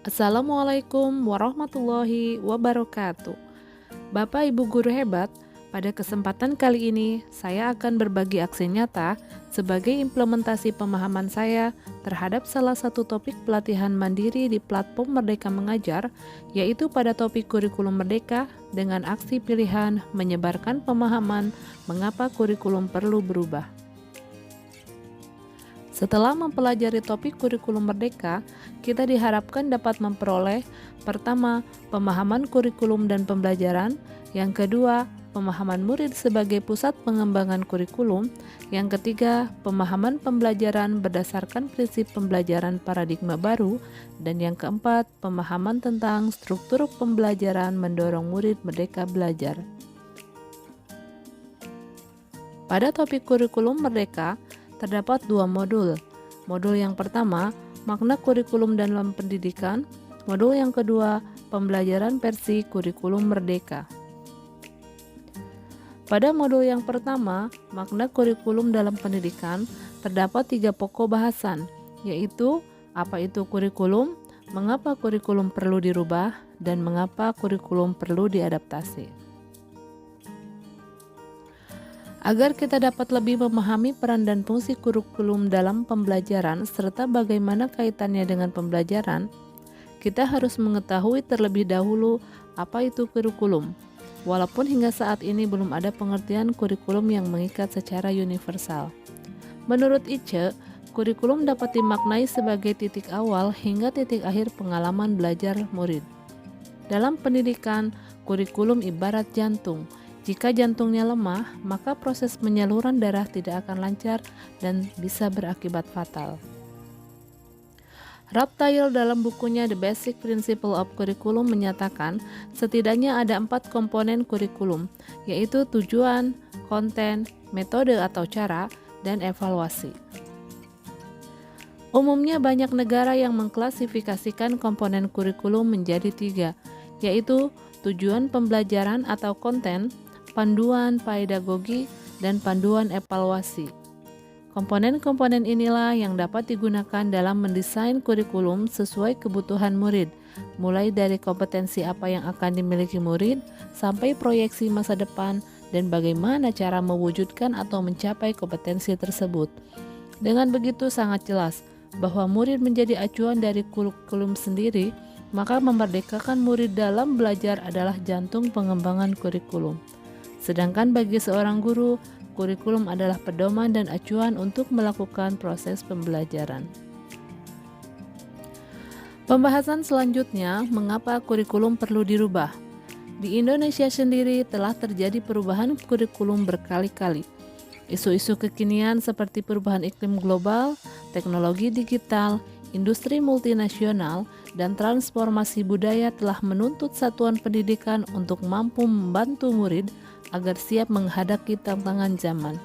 Assalamualaikum warahmatullahi wabarakatuh. Bapak Ibu guru hebat, pada kesempatan kali ini saya akan berbagi aksi nyata sebagai implementasi pemahaman saya terhadap salah satu topik pelatihan mandiri di platform Merdeka Mengajar, yaitu pada topik kurikulum merdeka dengan aksi pilihan menyebarkan pemahaman mengapa kurikulum perlu berubah. Setelah mempelajari topik kurikulum merdeka, kita diharapkan dapat memperoleh pertama, pemahaman kurikulum dan pembelajaran, yang kedua, pemahaman murid sebagai pusat pengembangan kurikulum, yang ketiga, pemahaman pembelajaran berdasarkan prinsip pembelajaran paradigma baru, dan yang keempat, pemahaman tentang struktur pembelajaran mendorong murid merdeka belajar. Pada topik kurikulum merdeka, terdapat dua modul. Modul yang pertama, makna kurikulum dalam pendidikan. Modul yang kedua, pembelajaran versi kurikulum merdeka. Pada modul yang pertama, makna kurikulum dalam pendidikan, terdapat 3 pokok bahasan, yaitu apa itu kurikulum, mengapa kurikulum perlu dirubah, dan mengapa kurikulum perlu diadaptasi. Agar kita dapat lebih memahami peran dan fungsi kurikulum dalam pembelajaran serta bagaimana kaitannya dengan pembelajaran, kita harus mengetahui terlebih dahulu apa itu kurikulum. Walaupun hingga saat ini belum ada pengertian kurikulum yang mengikat secara universal. Menurut Ice, kurikulum dapat dimaknai sebagai titik awal hingga titik akhir pengalaman belajar murid. Dalam pendidikan, kurikulum ibarat jantung. Jika jantungnya lemah, maka proses penyaluran darah tidak akan lancar dan bisa berakibat fatal. Rob Taylor dalam bukunya The Basic Principle of Curriculum menyatakan setidaknya ada 4 komponen kurikulum, yaitu tujuan, konten, metode atau cara, dan evaluasi. Umumnya banyak negara yang mengklasifikasikan komponen kurikulum menjadi 3, yaitu tujuan pembelajaran atau konten, panduan pedagogi, dan panduan evaluasi. Komponen-komponen inilah yang dapat digunakan dalam mendesain kurikulum sesuai kebutuhan murid, mulai dari kompetensi apa yang akan dimiliki murid, sampai proyeksi masa depan dan bagaimana cara mewujudkan atau mencapai kompetensi tersebut. Dengan begitu sangat jelas bahwa murid menjadi acuan dari kurikulum sendiri, maka memerdekakan murid dalam belajar adalah jantung pengembangan kurikulum. Sedangkan bagi seorang guru, kurikulum adalah pedoman dan acuan untuk melakukan proses pembelajaran. Pembahasan selanjutnya, mengapa kurikulum perlu dirubah? Di Indonesia sendiri telah terjadi perubahan kurikulum berkali-kali. Isu-isu kekinian seperti perubahan iklim global, teknologi digital, industri multinasional, dan transformasi budaya telah menuntut satuan pendidikan untuk mampu membantu murid agar siap menghadapi tantangan zaman.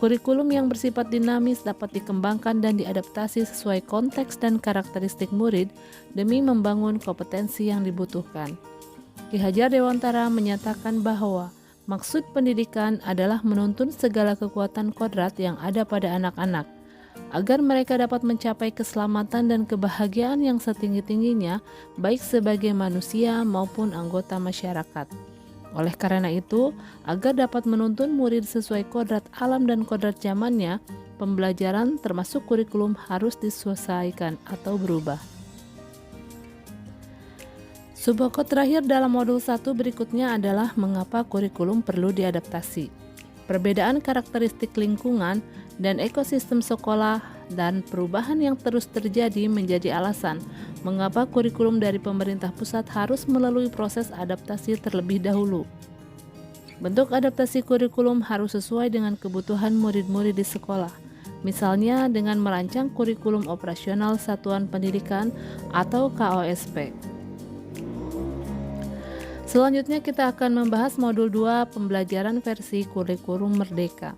Kurikulum yang bersifat dinamis dapat dikembangkan dan diadaptasi sesuai konteks dan karakteristik murid demi membangun kompetensi yang dibutuhkan. Ki Hajar Dewantara menyatakan bahwa maksud pendidikan adalah menuntun segala kekuatan kodrat yang ada pada anak-anak, agar mereka dapat mencapai keselamatan dan kebahagiaan yang setinggi-tingginya, baik sebagai manusia maupun anggota masyarakat. Oleh karena itu, agar dapat menuntun murid sesuai kodrat alam dan kodrat zamannya, pembelajaran termasuk kurikulum harus disesuaikan atau berubah. Subpokok terakhir dalam modul 1 berikutnya adalah mengapa kurikulum perlu diadaptasi. Perbedaan karakteristik lingkungan dan ekosistem sekolah dan perubahan yang terus terjadi menjadi alasan mengapa kurikulum dari pemerintah pusat harus melalui proses adaptasi terlebih dahulu. Bentuk adaptasi kurikulum harus sesuai dengan kebutuhan murid-murid di sekolah, misalnya dengan merancang kurikulum operasional satuan pendidikan atau KOSP. Selanjutnya kita akan membahas modul 2 pembelajaran versi kurikulum merdeka.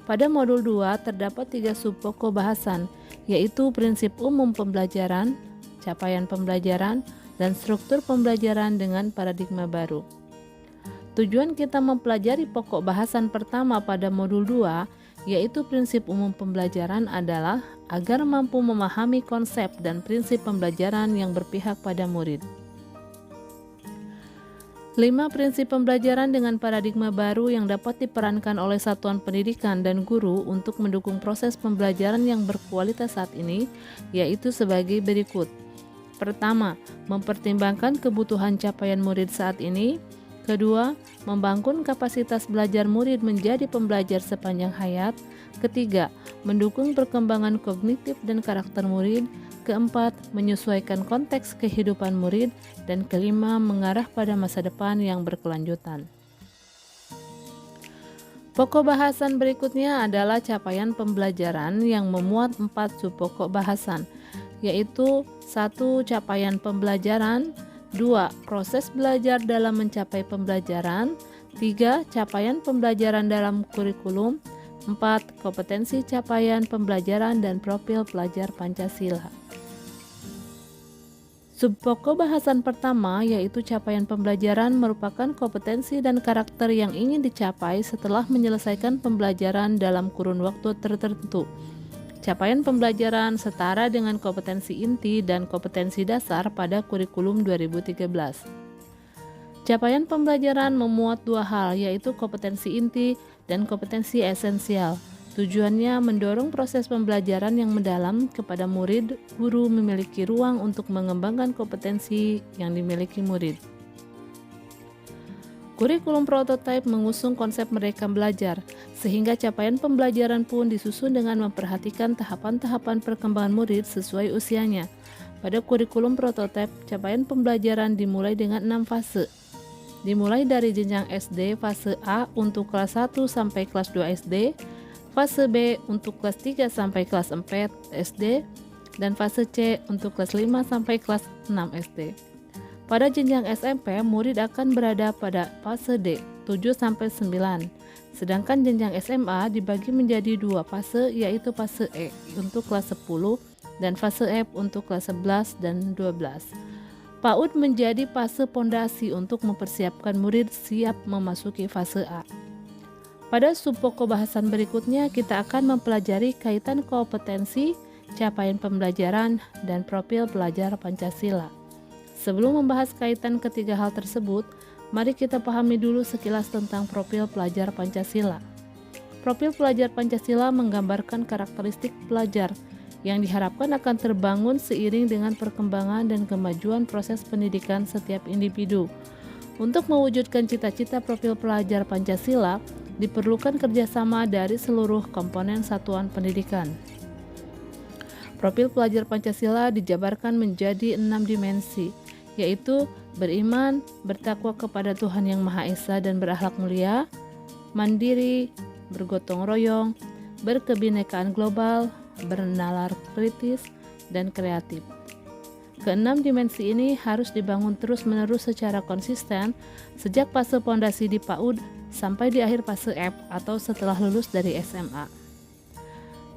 Pada modul 2 terdapat 3 subpokok bahasan, yaitu prinsip umum pembelajaran, capaian pembelajaran, dan struktur pembelajaran dengan paradigma baru. Tujuan kita mempelajari pokok bahasan pertama pada modul 2 yaitu prinsip umum pembelajaran adalah agar mampu memahami konsep dan prinsip pembelajaran yang berpihak pada murid. 5 prinsip pembelajaran dengan paradigma baru yang dapat diperankan oleh satuan pendidikan dan guru untuk mendukung proses pembelajaran yang berkualitas saat ini, yaitu sebagai berikut. Pertama, mempertimbangkan kebutuhan capaian murid saat ini. Kedua, membangun kapasitas belajar murid menjadi pembelajar sepanjang hayat. Ketiga, mendukung perkembangan kognitif dan karakter murid. Keempat, menyesuaikan konteks kehidupan murid. Dan kelima, mengarah pada masa depan yang berkelanjutan. Pokok bahasan berikutnya adalah capaian pembelajaran yang memuat 4 subpokok bahasan, yaitu 1. Capaian pembelajaran, 2. Proses belajar dalam mencapai pembelajaran, 3. Capaian pembelajaran dalam kurikulum, 4. Kompetensi capaian pembelajaran dan profil pelajar Pancasila. Subpokok bahasan pertama yaitu capaian pembelajaran merupakan kompetensi dan karakter yang ingin dicapai setelah menyelesaikan pembelajaran dalam kurun waktu tertentu. Capaian pembelajaran setara dengan kompetensi inti dan kompetensi dasar pada kurikulum 2013. Capaian pembelajaran memuat 2 hal, yaitu kompetensi inti dan kompetensi esensial. Tujuannya mendorong proses pembelajaran yang mendalam kepada murid. Guru memiliki ruang untuk mengembangkan kompetensi yang dimiliki murid. Kurikulum prototipe mengusung konsep Merdeka Belajar, sehingga capaian pembelajaran pun disusun dengan memperhatikan tahapan-tahapan perkembangan murid sesuai usianya. Pada kurikulum prototipe, capaian pembelajaran dimulai dengan 6 fase. Dimulai dari jenjang SD fase A untuk kelas 1 sampai kelas 2 SD, fase B untuk kelas 3 sampai kelas 4 SD, dan fase C untuk kelas 5 sampai kelas 6 SD. Pada jenjang SMP, murid akan berada pada fase D, 7 sampai 9. Sedangkan jenjang SMA dibagi menjadi 2 fase, yaitu fase E untuk kelas 10 dan fase F untuk kelas 11 dan 12. PAUD menjadi fase pondasi untuk mempersiapkan murid siap memasuki fase A. Pada subpokok bahasan berikutnya, kita akan mempelajari kaitan kompetensi, capaian pembelajaran, dan profil pelajar Pancasila. Sebelum membahas kaitan ketiga hal tersebut, mari kita pahami dulu sekilas tentang profil pelajar Pancasila. Profil pelajar Pancasila menggambarkan karakteristik pelajar yang diharapkan akan terbangun seiring dengan perkembangan dan kemajuan proses pendidikan setiap individu. Untuk mewujudkan cita-cita profil pelajar Pancasila, diperlukan kerjasama dari seluruh komponen satuan pendidikan. Profil pelajar Pancasila dijabarkan menjadi 6 dimensi, yaitu beriman, bertakwa kepada Tuhan Yang Maha Esa dan berakhlak mulia, mandiri, bergotong royong, berkebinekaan global, bernalar kritis, dan kreatif. Keenam dimensi ini harus dibangun terus-menerus secara konsisten sejak fase pondasi di PAUD sampai di akhir fase F atau setelah lulus dari SMA.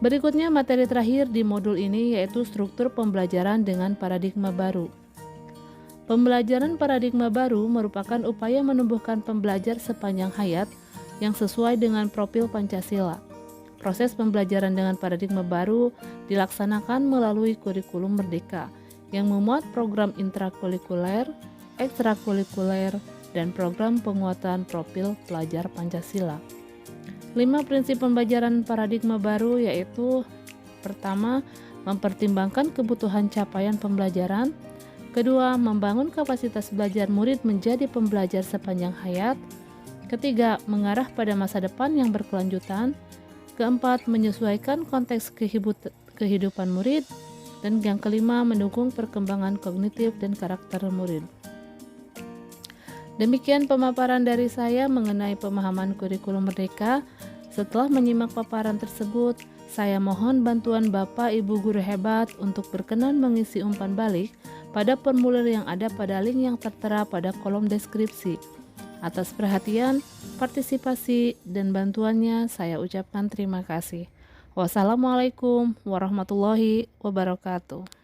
Berikutnya materi terakhir di modul ini yaitu struktur pembelajaran dengan paradigma baru. Pembelajaran paradigma baru merupakan upaya menumbuhkan pembelajar sepanjang hayat yang sesuai dengan profil Pancasila. Proses pembelajaran dengan paradigma baru dilaksanakan melalui kurikulum Merdeka yang memuat program intrakurikuler, ekstrakurikuler, dan program penguatan profil pelajar Pancasila. 5 prinsip pembelajaran paradigma baru yaitu: pertama, mempertimbangkan kebutuhan capaian pembelajaran. Kedua, membangun kapasitas belajar murid menjadi pembelajar sepanjang hayat. Ketiga, mengarah pada masa depan yang berkelanjutan. Keempat, menyesuaikan konteks kehidupan murid. Dan yang kelima, mendukung perkembangan kognitif dan karakter murid. Demikian pemaparan dari saya mengenai pemahaman kurikulum Merdeka. Setelah menyimak paparan tersebut, saya mohon bantuan Bapak Ibu guru hebat untuk berkenan mengisi umpan balik pada formulir yang ada pada link yang tertera pada kolom deskripsi. Atas perhatian, partisipasi, dan bantuannya saya ucapkan terima kasih. Wassalamualaikum warahmatullahi wabarakatuh.